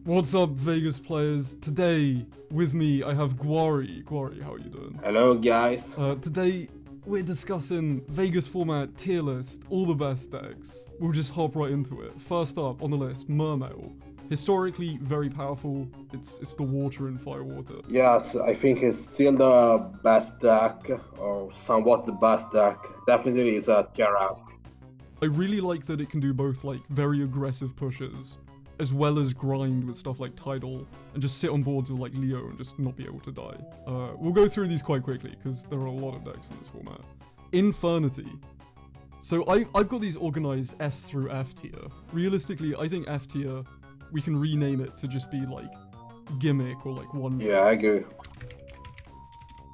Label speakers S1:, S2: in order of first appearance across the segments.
S1: What's up, Vegas players? Today, with me, I have Guari. Guari, how are you doing?
S2: Hello, guys.
S1: Today, we're discussing Vegas Format tier list, all the best decks. We'll just hop right into it. First up on the list, MERMAIL. Historically, very powerful. It's the water in Firewater.
S2: Yes, I think it's still the best deck, or somewhat the best deck. Definitely is a Terras.
S1: I really like that it can do both, like, very aggressive pushes, as well as grind with stuff like Tidal, and just sit on boards with like Leo and just not be able to die. We'll go through these quite quickly, because there are a lot of decks in this format. Infernity. So I've got these organized S through F tier. Realistically, I think F tier, we can rename it to just be like Gimmick or like one.
S2: Yeah, I agree.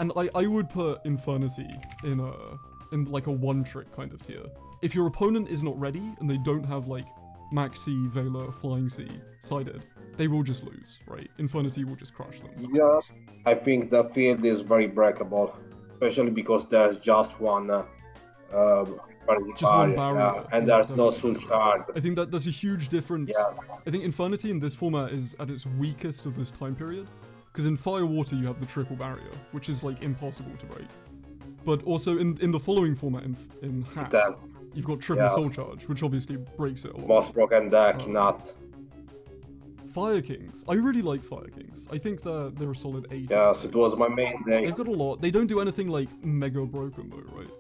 S1: And I would put Infernity in like a one-trick kind of tier. If your opponent is not ready and they don't have like Max C, Veiler, Flying C sided, they will just lose, right? Infernity will just crush them.
S2: Yes, I think the field is very breakable, especially because there's just one
S1: just one barrier.
S2: and there's no soul shard.
S1: I think that there's a huge difference.
S2: Yeah.
S1: I think Infernity in this format is at its weakest of this time period, because in Firewater you have the triple barrier, which is like impossible to break. But also in the following format, in Hack, you've got triple soul charge, which obviously breaks it a lot.
S2: Most broken deck, not.
S1: Fire Kings. I really like Fire Kings. I think they're a solid 8.
S2: Yes, it was my main deck.
S1: They've got a lot. They don't do anything like mega broken though, right?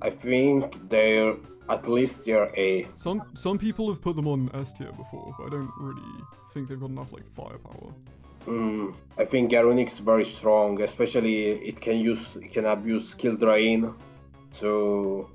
S2: I think they're at least tier A.
S1: Some people have put them on S tier before, but I don't really think they've got enough like firepower.
S2: I think Garunik's very strong, especially it can abuse skill drain, so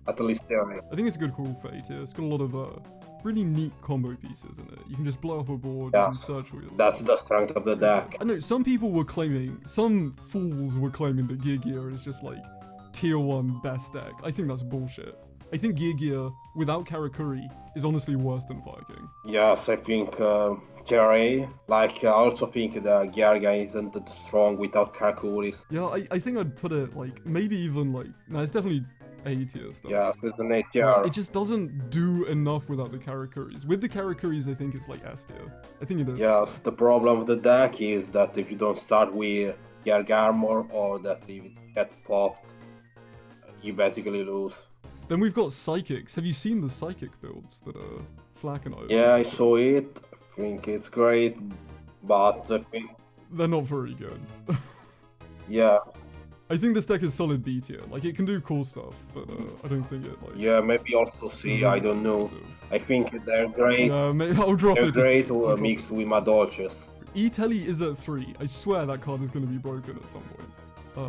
S2: at least tier A.
S1: I think it's a good call for A tier. It's got a lot of really neat combo pieces in it. You can just blow up a board and search for yourself.
S2: That's the strength of the deck.
S1: I know some people were claiming, some fools were claiming that Gear is just like tier 1 best deck. I think that's bullshit. I think Gear without Karakuri is honestly worse than Fire King.
S2: Yes, I think tier A. Like I also think the Gearga isn't that strong without Karakuris.
S1: Yeah, I think I'd put it like maybe even like it's definitely A tier stuff.
S2: Yes, it's an A tier.
S1: It just doesn't do enough without the Karakuris. With the Karakuris, I think it's like S tier. I think it is.
S2: Yes, the problem with the deck is that if you don't start with GEARGIARMOR or that if it gets popped, you basically lose.
S1: Then we've got Psychics. Have you seen the Psychic builds that Slack and I?
S2: Yeah, I saw it. I think it's great, but I think
S1: they're not very good.
S2: yeah.
S1: I think this deck is solid B tier. Like, it can do cool stuff, but I don't think it, like...
S2: Yeah, maybe also C, I don't know. I think they're great.
S1: Yeah, I'll drop it.
S2: They're great to mix with Madolches.
S1: E-Telly is at 3. I swear that card is going to be broken at some point.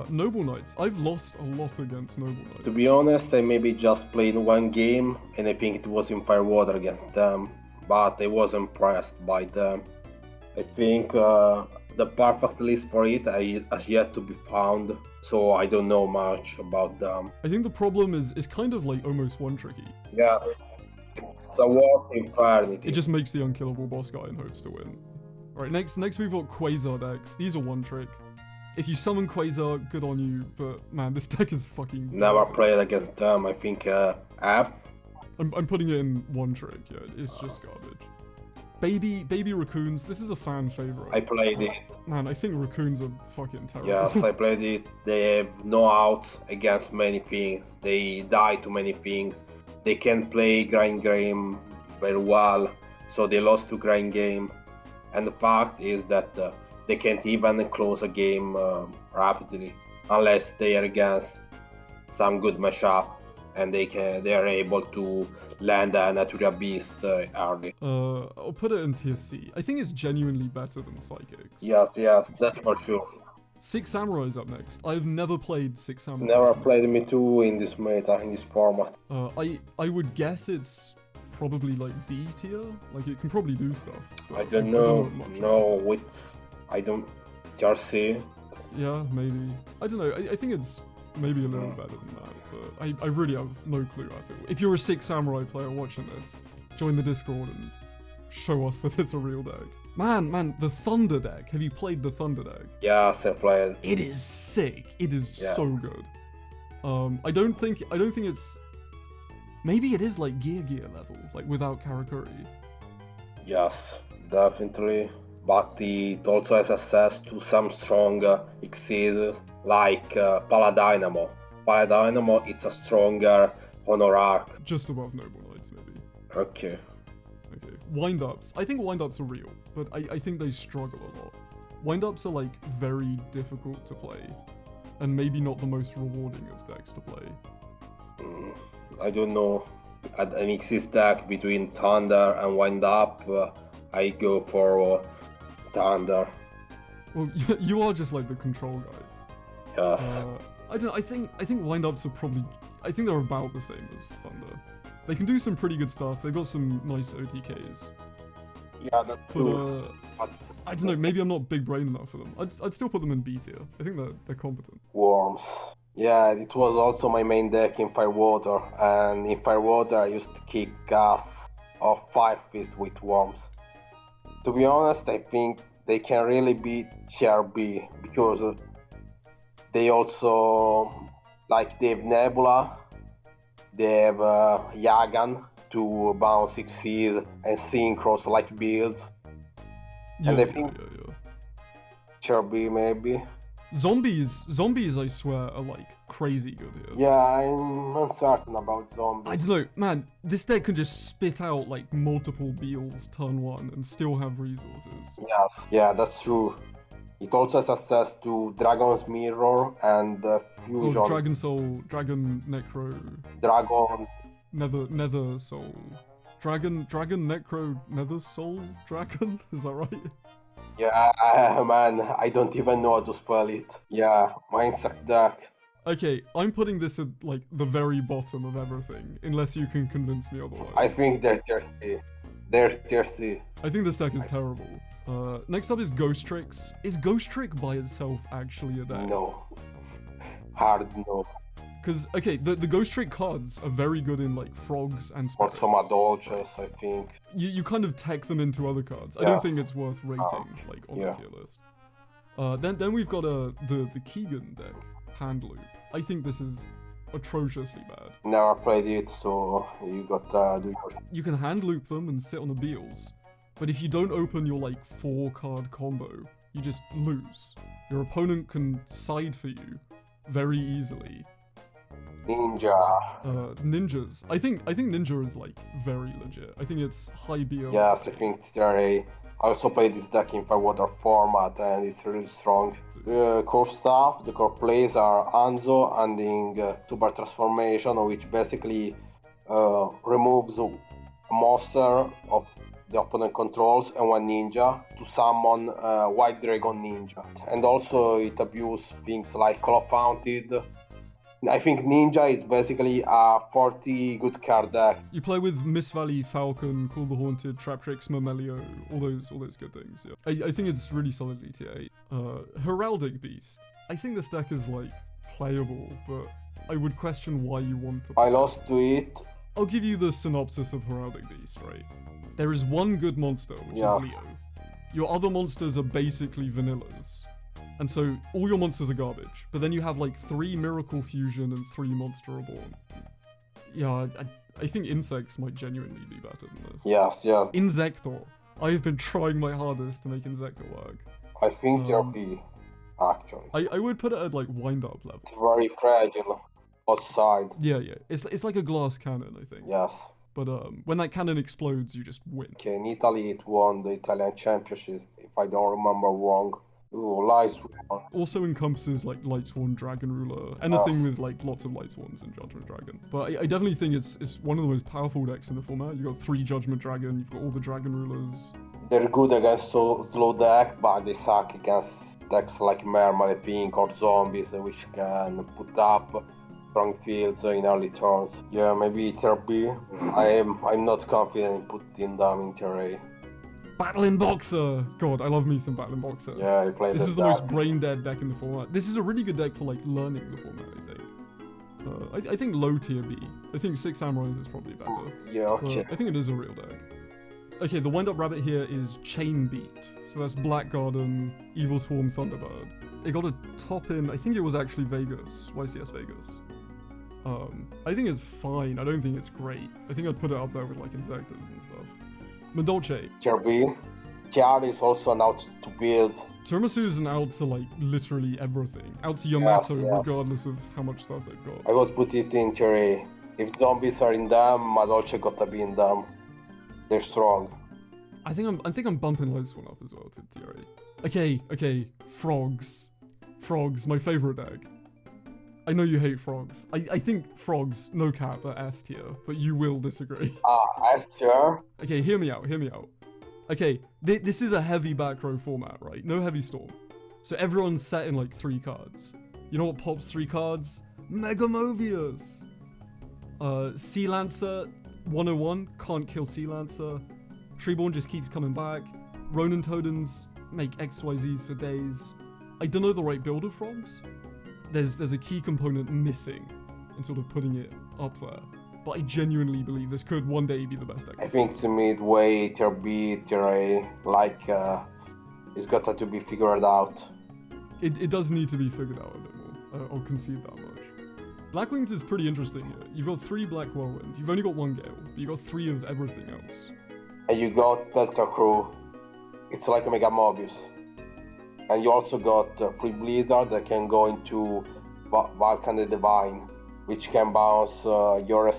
S1: Noble Knights. I've lost a lot against Noble Knights.
S2: To be honest, I maybe just played one game, and I think it was in Firewater against them, but I was impressed by them. I think the perfect list for it has yet to be found, so I don't know much about them.
S1: I think the problem is kind of like almost one-tricky.
S2: Yes, it's a war Infernity.
S1: It just makes the unkillable boss guy and hopes to win. Alright, next we've got Quasar decks. These are one-trick. If you summon Quasar, good on you, but man, this deck is fucking...
S2: Never played against them, I think F.
S1: I'm putting it in one-trick, yeah, it's just garbage. Baby Raccoons, this is a fan favorite.
S2: I played it.
S1: Man, I think Raccoons are fucking terrible.
S2: Yes, I played it. They have no outs against many things. They die to many things. They can't play grind game very well, so they lost to grind game. And the fact is that they can't even close a game rapidly unless they are against some good mashup and they are able to land a natural beast early.
S1: I'll put it in tier C. I think it's genuinely better than Psychics.
S2: Yes, that's for sure.
S1: Six Samurai's up next. I've never played Six Samurai.
S2: Never played me too in this meta, in this format.
S1: I would guess it's probably like B tier. Like it can probably do stuff.
S2: I don't know. I don't. Tier C.
S1: Yeah, maybe. I don't know. I think it's maybe a little better than that, but I really have no clue at all. If you're a Six Samurai player watching this, join the Discord and show us that it's a real deck. Man, the Thunder deck. Have you played the Thunder deck?
S2: Yes, I played.
S1: It is sick. It is so good. I don't think it's... Maybe it is like Gear level, like without Karakuri.
S2: Yes, definitely. But it also has access to some strong Xyzs like Paladynamo. Paladynamo, it's a stronger Honor Arc.
S1: Just above Noble Knights, maybe.
S2: Okay.
S1: Okay. Wind-ups. I think wind-ups are real, but I think they struggle a lot. Wind-ups are like very difficult to play, and maybe not the most rewarding of decks to play.
S2: I don't know. At an Xyz deck between Thunder and Wind-up, I go for Thunder.
S1: Well, you are just like the control guy.
S2: Yes.
S1: I don't know, I think wind-ups are probably, I think they're about the same as Thunder. They can do some pretty good stuff, they've got some nice OTKs.
S2: Yeah, that's true.
S1: But, I don't know, maybe I'm not big brain enough for them. I'd still put them in B tier. I think they're competent.
S2: Worms. Yeah, it was also my main deck in Firewater, and in Firewater I used to kick ass of Fire Fist with Worms. To be honest, I think they can really beat CRB because they also, like, they have Nebula, they have Yagan to bounce Xyz and synchros like builds.
S1: Yeah,
S2: and I think
S1: yeah.
S2: CRB maybe.
S1: Zombies, I swear, are like crazy good here.
S2: Yeah, I'm uncertain about zombies.
S1: I don't know, man, this deck can just spit out like multiple Beals turn 1 and still have resources.
S2: Yes, yeah, that's true. It also has access to Dragon's Mirror and Fusion.
S1: Oh, Dragon Soul, Dragon Necro,
S2: Dragon.
S1: Nether Soul. Dragon Necro Nether Soul Dragon? Is that right?
S2: Yeah, man, I don't even know how to spell it. Yeah, my insect deck.
S1: Okay, I'm putting this at like the very bottom of everything, unless you can convince me otherwise.
S2: I think they're tier C. They're tier C.
S1: I think this deck is terrible. Next up is Ghost Tricks. Is Ghost Trick by itself actually a deck?
S2: No. Hard no.
S1: Because, okay, the Ghost Trick cards are very good in, like, frogs and
S2: Or
S1: spirits.
S2: some Adolches, I think.
S1: You kind of tech them into other cards. I
S2: Yeah.
S1: don't think it's worth rating, like, on
S2: yeah.
S1: the tier list. Then we've got the Keegan deck, Hand Loop. I think this is atrociously bad.
S2: Never played it, so you got do your...
S1: You can Hand Loop them and sit on the Beals, but if you don't open your, like, 4-card combo, you just lose. Your opponent can side for you very easily.
S2: Ninja.
S1: Ninjas. I think Ninja is like very legit. I think it's high BO.
S2: Yes, I think it's tier A. I also played this deck in Firewater format and it's really strong. Core stuff, the core plays are Anzo and Super Transformation, which basically removes a monster of the opponent controls and one ninja to summon White Dragon Ninja. And also it abuses things like Call of Founted. I think Ninja is basically a 40 good card deck.
S1: You play with Miss Valley, Falcon, Call the Haunted, Trap Tricks, MERMAIL, all those good things. Yeah, I think it's really solidly tier 8. Heraldic Beast. I think this deck is like playable, but I would question why you want to.
S2: I lost to it.
S1: I'll give you the synopsis of Heraldic Beast, right? There is one good monster, which is Leo. Your other monsters are basically vanillas. And so all your monsters are garbage, but then you have like 3 Miracle Fusion and 3 Monster Reborn. Yeah, I think Insects might genuinely be better than this.
S2: Yes.
S1: Insector. I have been trying my hardest to make Insector work.
S2: I think tier B, actually.
S1: I would put it at like wind-up level.
S2: It's very fragile, both sides.
S1: Yeah. It's like a glass cannon, I think.
S2: Yes.
S1: But when that cannon explodes, you just win.
S2: Okay, in Italy it won the Italian Championship, if I don't remember wrong. Ooh, Lightsworn.
S1: Also encompasses like Lightsworn, Dragon Ruler, anything with like lots of Lightsworns and Judgment Dragon. But I definitely think it's one of the most powerful decks in the format. You've got 3 Judgment Dragon, you've got all the Dragon Rulers.
S2: They're good against slow deck, but they suck against decks like Malefic or Zombies, which can put up strong fields in early turns. Yeah, maybe tier B. I'm not confident in putting them in tier A.
S1: Battling Boxer! God, I love me some Battling Boxer.
S2: Yeah, I played
S1: this is the most brain dead deck in the format. This is a really good deck for like learning the format, I think. I think low tier B. I think 6 Samurais is probably better.
S2: Yeah, okay.
S1: But I think it is a real deck. Okay, the wind-up rabbit here is Chain Beat. So that's Black Garden, Evil Swarm, Thunderbird. It got a top in, I think it was actually Vegas, YCS Vegas. I think it's fine. I don't think it's great. I think I'd put it up there with like Insectors and stuff. Madolche.
S2: Tier B. Tiara is also an out to build.
S1: Tiramisu is an out to like literally everything. Out to Yamato,
S2: Yes.
S1: regardless of how much stuff they've got.
S2: I would put it in theory. If zombies are in them, Madolce gotta be in them. They're strong.
S1: I think I'm bumping this one up as well to Tiare. Okay, frogs. Frogs, my favorite deck. I know you hate frogs. I think frogs, no cap, are S tier, but you will disagree.
S2: S tier?
S1: Okay, hear me out. Okay, this is a heavy back row format, right? No heavy storm. So everyone's set in like 3 cards. You know what pops 3 cards? Mega Mobius! Sea Lancer, 101, can't kill Sea Lancer. Treeborn just keeps coming back. Ronin Totems make XYZs for days. I don't know the right build of frogs. There's a key component missing in sort of putting it up there. But I genuinely believe this could one day be the best deck.
S2: I think it's midway, tier B, tier A, like, it's got to be figured out.
S1: It does need to be figured out a bit more. I'll concede that much. Blackwings is pretty interesting here. You've got 3 Black Whirlwind. You've only got 1 Gale, but you've got 3 of everything else.
S2: And you got Delta Crew. It's like a Mega Mobius. And you also got Free Blizzard that can go into Vulcan the Divine, which can bounce your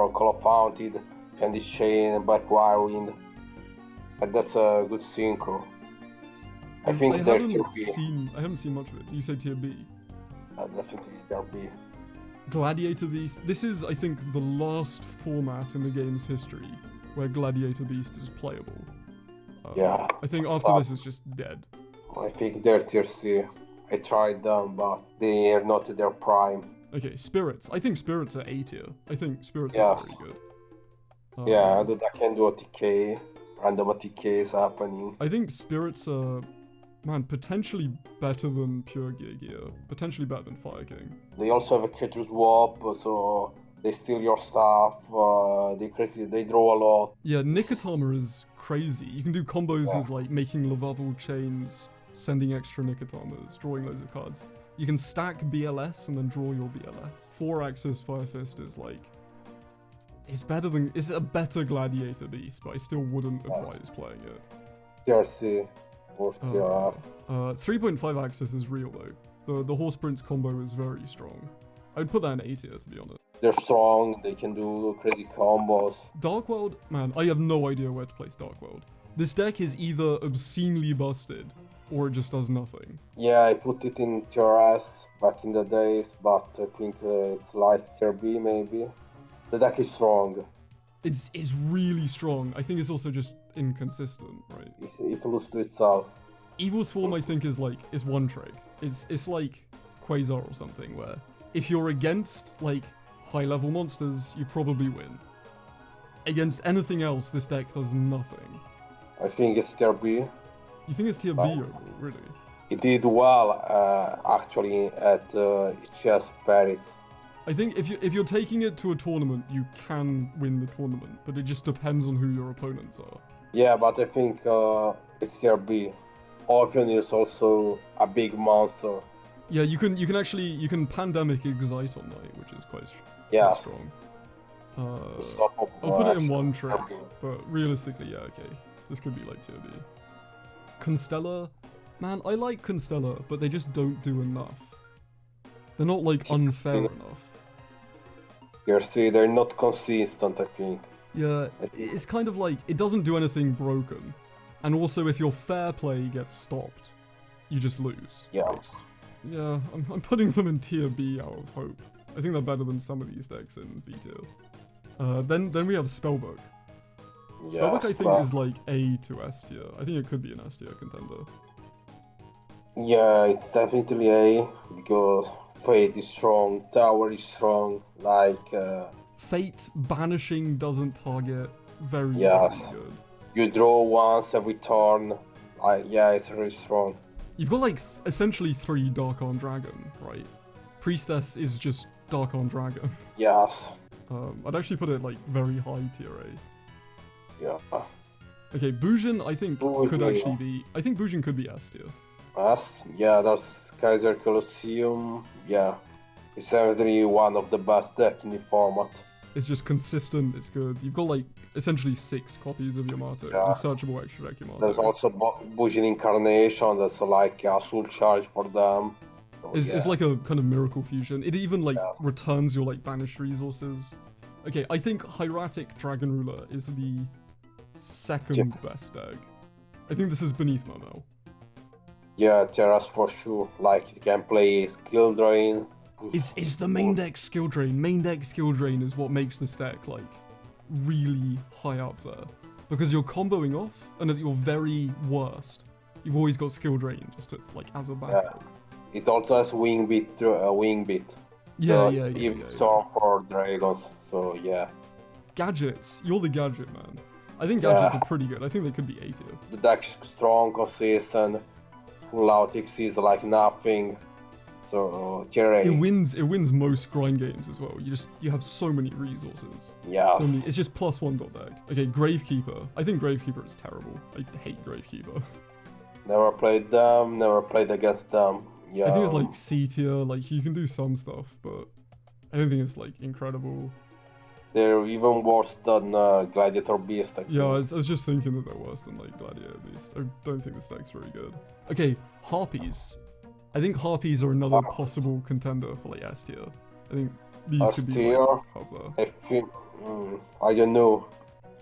S2: Call of Fountain, Candy Chain, Black Whirlwind. And that's a good synchro. I think there's tier B.
S1: I haven't seen much of it. You say tier B?
S2: Definitely tier B.
S1: Gladiator Beast. This is, I think, the last format in the game's history where Gladiator Beast is playable.
S2: Yeah.
S1: I think after this it's just dead.
S2: I think they're tier C. I tried them, but they are not at their prime.
S1: Okay, Spirits. I think Spirits are A tier. I think Spirits are very good.
S2: Yeah, that I can do a TK. Random TK is happening.
S1: I think Spirits are, man, potentially better than Pure Gear. Potentially better than Fire King.
S2: They also have a creature swap, so they steal your stuff. They draw a lot.
S1: Yeah, Nikotama is crazy. You can do combos with like making Lavavel chains, sending extra Nikotamas, drawing loads of cards. You can stack BLS and then draw your BLS. 4-axis Fire Fist is like, it's a better Gladiator Beast, but I still wouldn't advise playing it.
S2: Tier C or tier F.
S1: 3.5 axis is real though. The Horse Prince combo is very strong. I'd put that in A tier, to be honest.
S2: They're strong, they can do crazy combos.
S1: Dark World, man, I have no idea where to place Dark World. This deck is either obscenely busted, or it just does nothing.
S2: Yeah, I put it in tier S back in the days, but I think it's like tier B maybe. The deck is strong.
S1: It's really strong. I think it's also just inconsistent, right?
S2: It loses to itself.
S1: Evil Swarm, I think, is one trick. It's like Quasar or something, where if you're against like high-level monsters, you probably win. Against anything else, this deck does nothing.
S2: I think it's tier B.
S1: You think it's tier B overall, really?
S2: It did well, actually, at HS Paris.
S1: I think if you're taking it to a tournament, you can win the tournament, but it just depends on who your opponents are.
S2: Yeah, but I think it's tier B. Orphan is also a big monster.
S1: Yeah, you can Pandemic Excite on night, which is quite strong. I'll put it in one trick, but realistically, yeah, okay. This could be like tier B. Constella, man, I like Constella, but they just don't do enough. They're not like unfair enough.
S2: They're not consistent, I think.
S1: Yeah, it's kind of like, it doesn't do anything broken. And also, if your fair play gets stopped, you just lose.
S2: Yeah.
S1: Right? Yeah, I'm putting them in tier B out of hope. I think they're better than some of these decks in B tier. Then we have Spellbook. Spellbook, I think, is like A to S tier. I think it could be an S tier contender.
S2: Yeah, it's definitely A, because Fate is strong, Tower is strong, like...
S1: Fate Banishing doesn't target very good.
S2: You draw once every turn, yeah, it's really strong.
S1: You've got like essentially 3 Dark Arm Dragon, right? Priestess is just Dark Arm Dragon.
S2: Yes.
S1: I'd actually put it like very high tier A.
S2: Yeah.
S1: Okay, Bujin I think could actually be... I think Bujin could be S tier.
S2: S? Yeah, there's Kaiser Colosseum, yeah. It's definitely one of the best decks in the format.
S1: It's just consistent, it's good. You've got like essentially 6 copies of Yamato, and searchable extra deck Yamato.
S2: There's also Bujin Incarnation, that's like a soul charge for them. So,
S1: it's like a kind of miracle fusion. It even like returns your like banished resources. Okay, I think Hieratic Dragon Ruler is the second best deck. I think this is beneath MERMAIL.
S2: Yeah, Terras for sure. Like, you can play skill drain.
S1: It's the main deck skill drain. Main deck skill drain is what makes this deck like really high up there. Because you're comboing off, and at your very worst, you've always got skill drain just to, like as a backup.
S2: Yeah. It also has wing bit.
S1: Yeah.
S2: Storm for dragons. So yeah.
S1: Gadgets. You're the gadget man. I think gadgets are pretty good. I think they could be A tier.
S2: The deck is strong, consistent. Full out Xyz like nothing. So tier A.
S1: It wins most grind games as well. You have so many resources.
S2: Yeah.
S1: So it's just +1 deck. Okay, Gravekeeper. I think Gravekeeper is terrible. I hate Gravekeeper.
S2: Never played them. Never played against them. Yeah.
S1: I think it's like C tier. Like you can do some stuff, but I don't think it's like incredible.
S2: They're even worse than Gladiator Beast.
S1: Yeah, I was just thinking that they're worse than like Gladiator Beast. I don't think this deck's very good. Okay, Harpies. I think Harpies are another possible contender for like S tier. I think these could be like, up there.
S2: I don't know.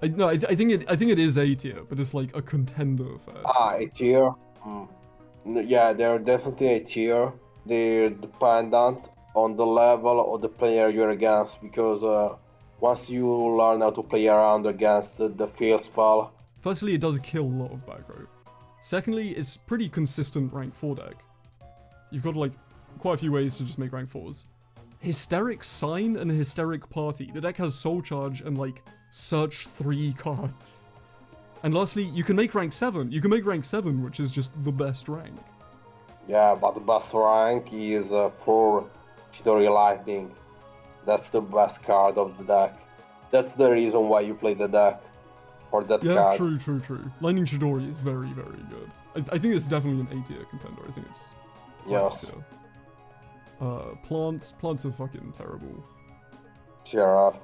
S1: I think it is A tier, but it's like a contender for S tier.
S2: A tier. Yeah, they're definitely A tier. They're dependent on the level of the player you're against, because once you learn how to play around against the field spell.
S1: Firstly, it does kill a lot of back row. Secondly, it's pretty consistent rank 4 deck. You've got like quite a few ways to just make rank 4s. Hysteric Sign and Hysteric Party. The deck has Soul Charge and like search 3 cards. And lastly, you can make rank 7. You can make rank 7, which is just the best rank.
S2: Yeah, but the best rank is for Chidori Lightning. That's the best card of the deck. That's the reason why you play the deck. For that card.
S1: Yeah, true. Lightning Chidori is very, very good. I think it's definitely an A tier contender. I think it's Plants are fucking terrible.
S2: Sheriff.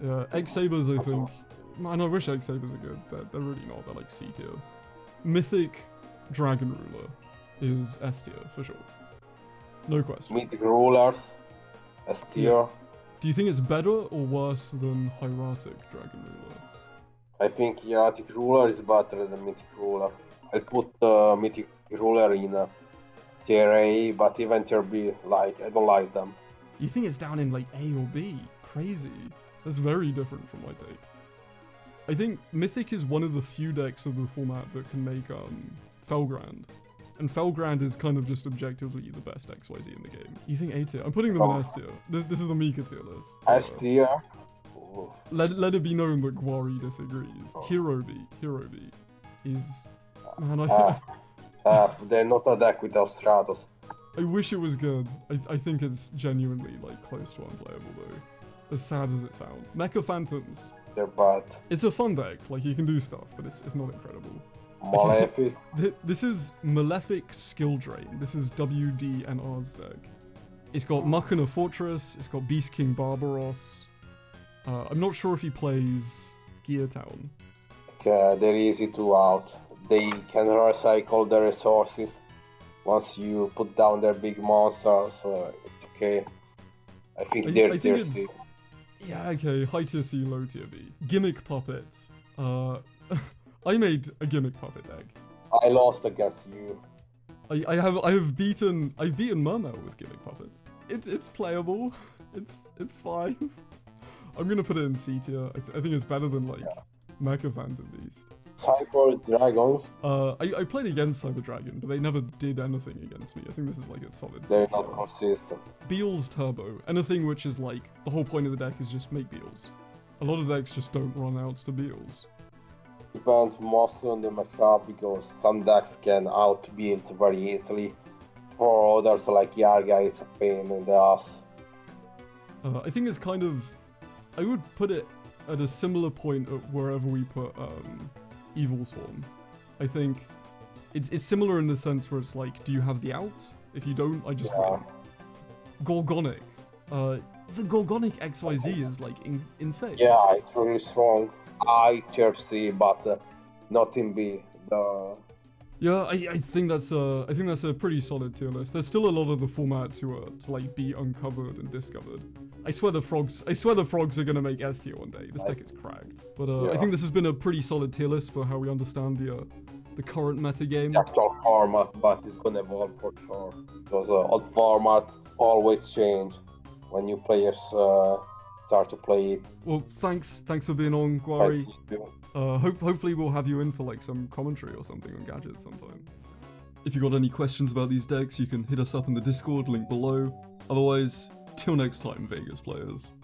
S1: Yeah, X-Sabers I think. Man, I wish X-Sabers are good. They're really not. They're like C tier. Mythic Dragon Ruler is S tier for sure. No question.
S2: Mythic Rulers, S tier.
S1: Yeah. Do you think it's better or worse than Hieratic Dragon Ruler?
S2: I think Hieratic Ruler is better than Mythic Ruler. I put Mythic Ruler in tier A, but even tier B, like, I don't like them.
S1: You think it's down in like A or B? Crazy. That's very different from my take. I think Mythic is one of the few decks of the format that can make Felgrand. And Felgrand is kind of just objectively the best XYZ in the game. You think A tier? I'm putting them in S tier. This is the Mika tier list.
S2: S tier?
S1: Let it be known that Guari disagrees. Hero B is... Man,
S2: they're not a deck without Stratos.
S1: I wish it was good. I think it's genuinely like close to unplayable though. As sad as it sounds. Mecha Phantoms.
S2: They're bad.
S1: It's a fun deck, like you can do stuff, but it's not incredible.
S2: Malefic.
S1: This is Malefic Skill Drain. This is WDNR's deck. It's got Machina Fortress, it's got Beast King Barbaros. I'm not sure if he plays Gear Town.
S2: They're easy to out. They can recycle the resources once you put down their big monsters, so it's okay. I think they're tier C.
S1: Yeah, okay, high tier C, low tier B. Gimmick Puppet. I made a Gimmick Puppet deck.
S2: I lost against you.
S1: I've beaten MERMAIL with Gimmick Puppets. It's playable. It's fine. I'm gonna put it in C tier. I think it's better than like Mecha Phantom Beast.
S2: Cyber Dragons.
S1: I played against Cyber Dragon, but they never did anything against me. I think this is like a solid C
S2: They're
S1: tier.
S2: not consistent.
S1: Beel's Turbo. Anything which is like, the whole point of the deck is just make Beels. A lot of decks just don't run outs to Beels.
S2: Depends mostly on the matchup, because some decks can out Beels very easily. For others like Yarga, it's a pain in the ass.
S1: I think it's kind of... I would put it at a similar point at wherever we put Evil Swarm. I think it's similar in the sense where it's like, do you have the out? If you don't, I just win. Gorgonic. The Gorgonic XYZ is like insane.
S2: Yeah, it's really strong. I church C, but not in B.
S1: Yeah, I think that's a pretty solid tier list. There's still a lot of the format to like be uncovered and discovered. I swear the frogs are gonna make S tier one day. This deck is cracked. But I think this has been a pretty solid tier list for how we understand the current meta game.
S2: The actual format, but it's gonna evolve for sure. Because old format always change when new players start to play it.
S1: Well, thanks for being on, Guari.
S2: Thank you.
S1: Hopefully we'll have you in for like some commentary or something on gadgets sometime. If you got any questions about these decks, you can hit us up in the Discord link below. Otherwise, till next time, Vegas players.